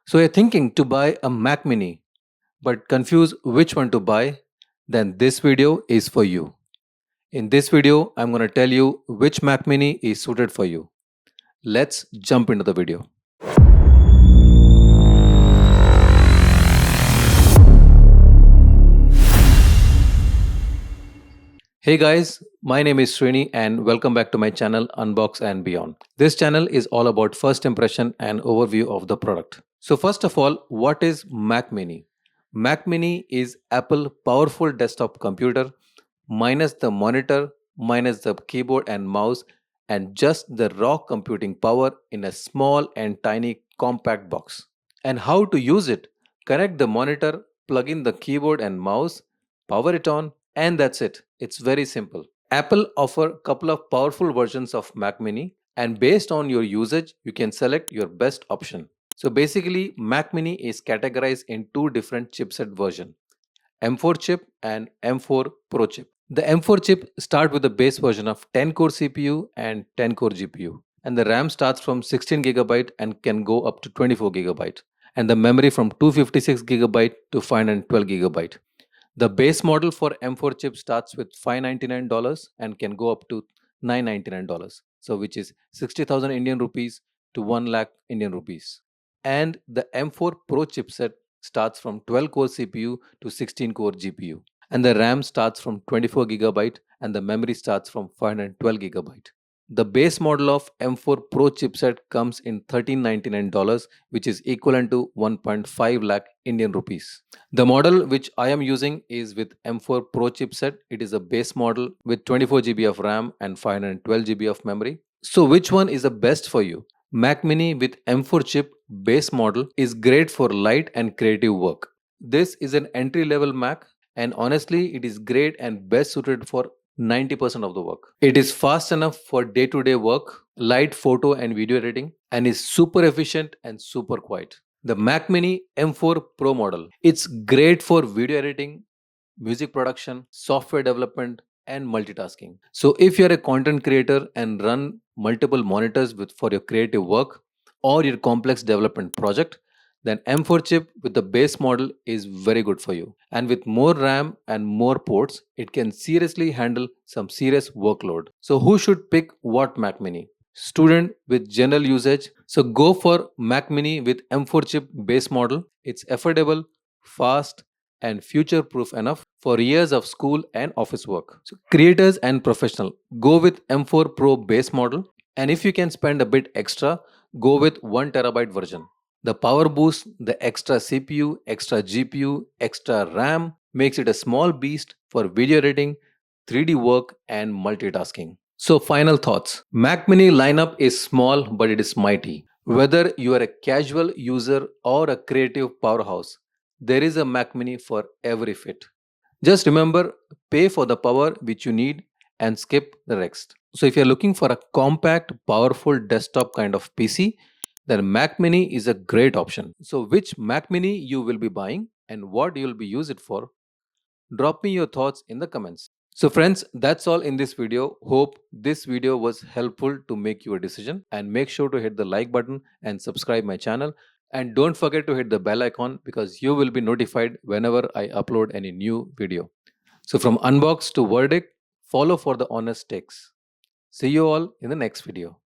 So you're thinking to buy a Mac Mini, but confused which one to buy? Then this video is for you. In this video, I'm going to tell you which Mac Mini is suited for you. Let's jump into the video. Hey guys, my name is Srini and welcome back to my channel Unbox and Beyond. This channel is all about first impression and overview of the product. So first of all, what is Mac Mini? Mac Mini is Apple powerful desktop computer minus the monitor, minus the keyboard and mouse and just the raw computing power in a small and tiny compact box. And how to use it? Connect the monitor, plug in the keyboard and mouse, power it on, and that's it. It's very simple. Apple offer a couple of powerful versions of Mac Mini, and based on your usage, you can select your best option. So basically, Mac Mini is categorized in two different chipset versions, M4 chip and M4 Pro chip. The M4 chip start with the base version of 10 core CPU and 10 core GPU, and the RAM starts from 16 GB and can go up to 24 GB, and the memory from 256 GB to 512 GB. The base model for M4 chip starts with $599 and can go up to $999, so which is 60,000 Indian rupees to 1 lakh Indian rupees. And the M4 Pro chipset starts from 12 core CPU to 16 core GPU. And the RAM starts from 24 GB and the memory starts from 512 GB. The base model of M4 Pro chipset comes in $1,399, which is equivalent to 1.5 lakh Indian rupees. The model which I am using is with M4 Pro chipset. It is a base model with 24 GB of RAM and 512 GB of memory. So which one is the best for you? Mac Mini with M4 chip base model is great for light and creative work. This is an entry level Mac, and honestly it is great and best suited for 90% of the work. It is fast enough for day to day work, light photo and video editing, and is super efficient and super quiet. The Mac Mini M4 Pro model. It's great for video editing, music production, software development, and multitasking. So if you're a content creator and run multiple monitors for your creative work or your complex development project, then M4 chip with the base model is very good for you. And with more RAM and more ports, it can seriously handle some serious workload. So who should pick what Mac Mini? Student with general usage. So go for Mac Mini with M4 chip base model. It's affordable, fast, and future proof enough for years of school and office work. So creators and professional, go with M4 Pro base model, and if you can spend a bit extra, go with 1 terabyte version. The power boost, the extra CPU, extra GPU, extra RAM makes it a small beast for video editing, 3D work, and multitasking. So final thoughts. Mac Mini lineup is small but it is mighty. Whether you are a casual user or a creative powerhouse, there is a Mac Mini for every fit. Just remember, pay for the power which you need and skip the rest. So if you're looking for a compact, powerful desktop kind of PC, then Mac Mini is a great option. So which Mac Mini you will be buying and what you will be use it for? Drop me your thoughts in the comments. So friends, that's all in this video. Hope this video was helpful to make your decision, and make sure to hit the like button and subscribe my channel, and don't forget to hit the bell icon because you will be notified whenever I upload any new video. So from unbox to verdict, follow for the honest takes. See you all in the next video.